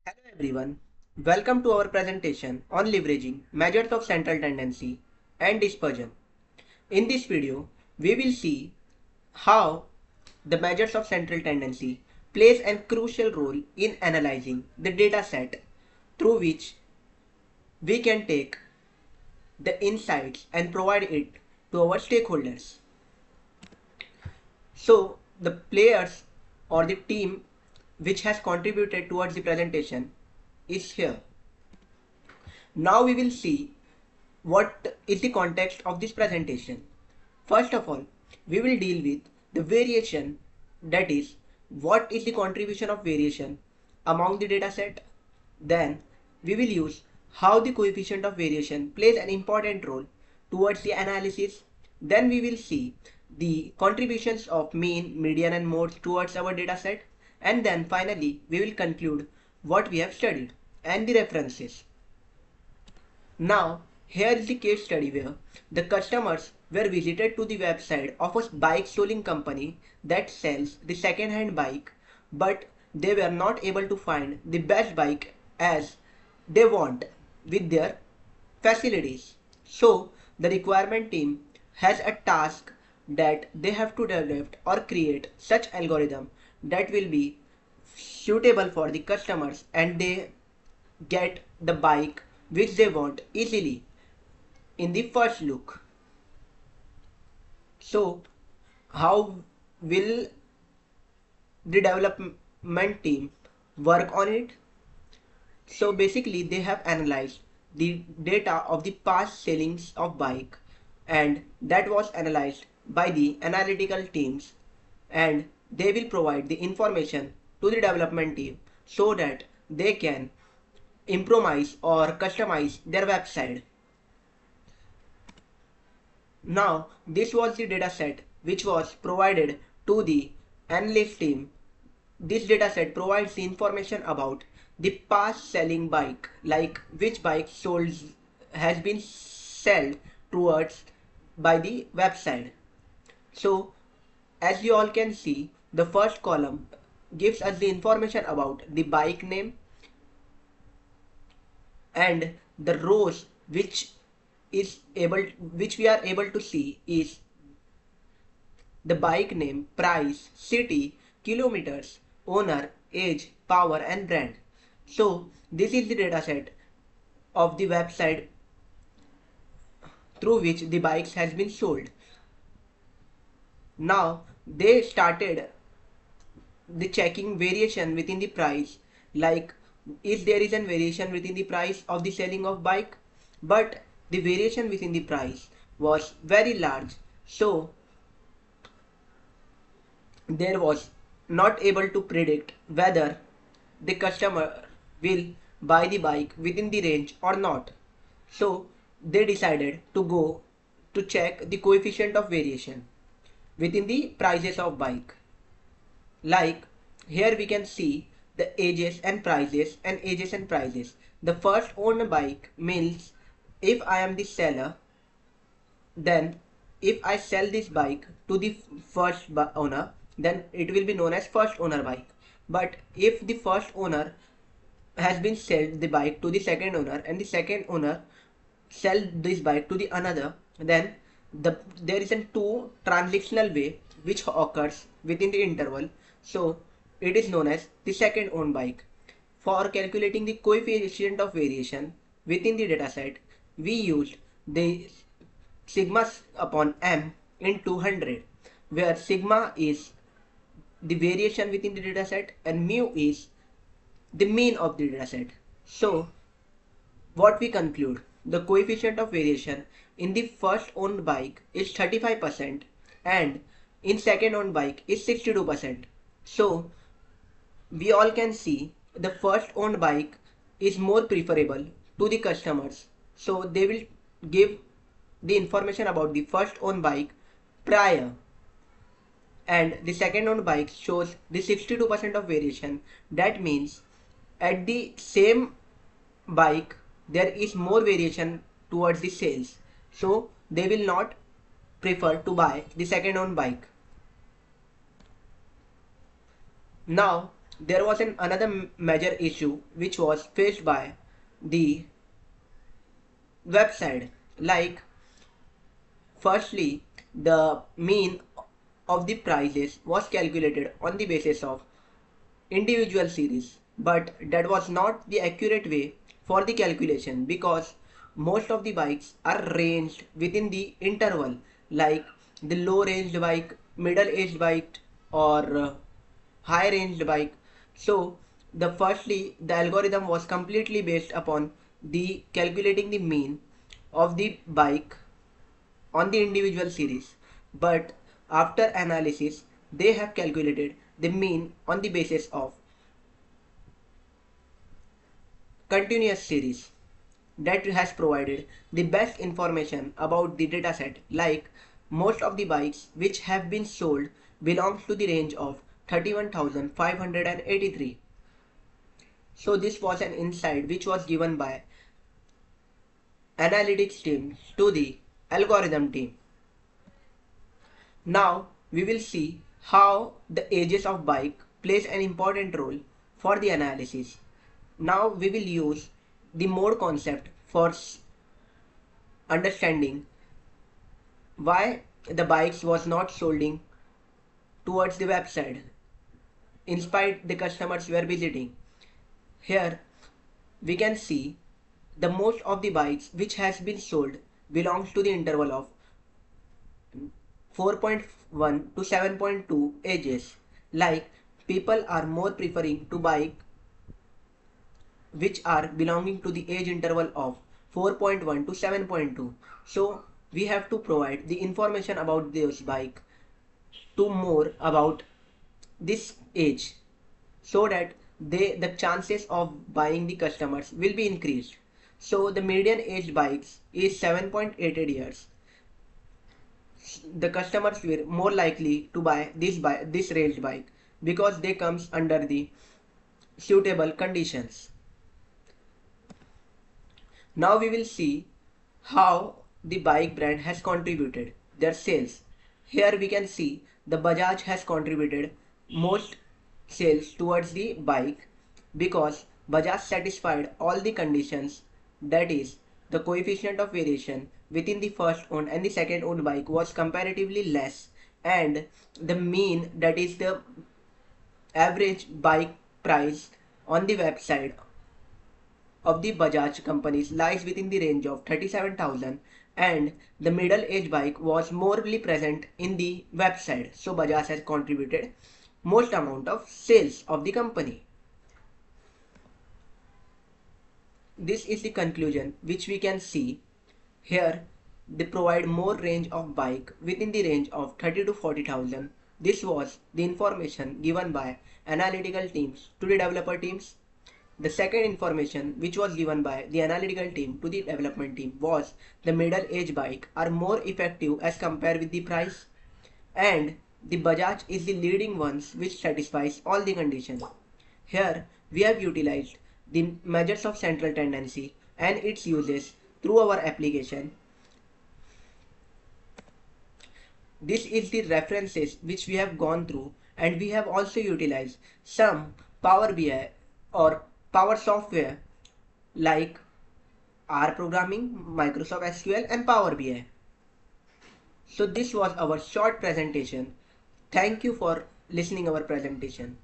Hello everyone, welcome to our presentation on leveraging measures of central tendency and dispersion. In this video, we will see how the measures of central tendency plays a crucial role in analyzing the data set through which we can take the insights and provide it to our stakeholders. So the players or the team which has contributed towards the presentation is here. Now we will see what is the context of this presentation. First of all, we will deal with the variation, that is, what is the contribution of variation among the dataset. Then we will use how the coefficient of variation plays an important role towards the analysis. Then we will see the contributions of mean, median and modes towards our dataset. And then finally we will conclude what we have studied and the references. Now, here is the case study where the customers were visited to the website of a bike selling company that sells the second-hand bike, but they were not able to find the best bike as they want with their facilities. So, the requirement team has a task that they have to develop or create such algorithm that will be suitable for the customers and they get the bike which they want easily in the first look. So, how will the development team work on it? So basically they have analyzed the data of the past sellings of bike, and that was analyzed by the analytical teams, and they will provide the information to the development team so that they can improvise or customize their website. Now, this was the dataset which was provided to the analyst team. This dataset provides the information about the past selling bike, like which bike sold has been sold towards by the website. So, as you all can see, the first column gives us the information about the bike name, and the rows which we are able to see is the bike name, price, city, kilometers, owner, age, power and brand. So this is the dataset of the website through which the bikes has been sold. Now they started the checking variation within the price, like if there is a variation within the price of the selling of bike, but the variation within the price was very large, so there was not able to predict whether the customer will buy the bike within the range or not. So they decided to go to check the coefficient of variation within the prices of bike. Like here we can see the ages and prices and ages and prices. The first owned bike means if I am the seller, then if I sell this bike to the first owner, then it will be known as first owner bike. But if the first owner has been sold the bike to the second owner and the second owner sell this bike to the another, then there is a two transitional way which occurs within the interval, so it is known as the second owned bike. For calculating the coefficient of variation within the dataset, we used the sigma upon m into 100, where sigma is the variation within the dataset and mu is the mean of the dataset. So what we conclude, the coefficient of variation in the first owned bike is 35% and in second owned bike is 62%. So we all can see the first owned bike is more preferable to the customers, so they will give the information about the first owned bike prior, and the second owned bike shows the 62% of variation. That means at the same bike there is more variation towards the sales, so they will not prefer to buy the second owned bike. Now there was another major issue which was faced by the website. Like, firstly, the mean of the prices was calculated on the basis of individual series, but that was not the accurate way for the calculation, because most of the bikes are ranged within the interval, like the low ranged bike, middle aged bike, or high ranged bike. So the algorithm was completely based upon the calculating the mean of the bike on the individual series, but after analysis they have calculated the mean on the basis of continuous series. That has provided the best information about the dataset. Like, most of the bikes which have been sold belongs to the range of 31,583. So this was an insight which was given by analytics team to the algorithm team. Now we will see how the ages of bike plays an important role for the analysis. Now we will use the mode concept for understanding why the bikes was not solding towards the website in spite the customers were visiting. Here we can see the most of the bikes which has been sold belongs to the interval of 4.1 to 7.2 ages. Like, people are more preferring to buy which are belonging to the age interval of 4.1 to 7.2. So we have to provide the information about this bike to more about this age, so that the chances of buying the customers will be increased. So the median age bikes is 7.88 years. The customers were more likely to buy this range bike because they comes under the suitable conditions. Now we will see how the bike brand has contributed their sales. Here we can see the Bajaj has contributed most sales towards the bike because Bajaj satisfied all the conditions, that is, the coefficient of variation within the first owned and the second owned bike was comparatively less, and the mean, that is the average bike price on the website of the Bajaj companies lies within the range of 37,000, and the middle age bike was morely present in the website. So Bajaj has contributed most amount of sales of the company. This is the conclusion which we can see here. They provide more range of bike within the range of 30 to 40,000. This was the information given by analytical teams to the developer teams. The second information which was given by the analytical team to the development team was the middle age bike are more effective as compared with the price, and the Bajaj is the leading ones which satisfies all the conditions. Here we have utilized the measures of central tendency and its uses through our application. This is the references which we have gone through, and we have also utilized some Power BI or Power software like R programming, Microsoft SQL and Power BI. So this was our short presentation. Thank you for listening our presentation.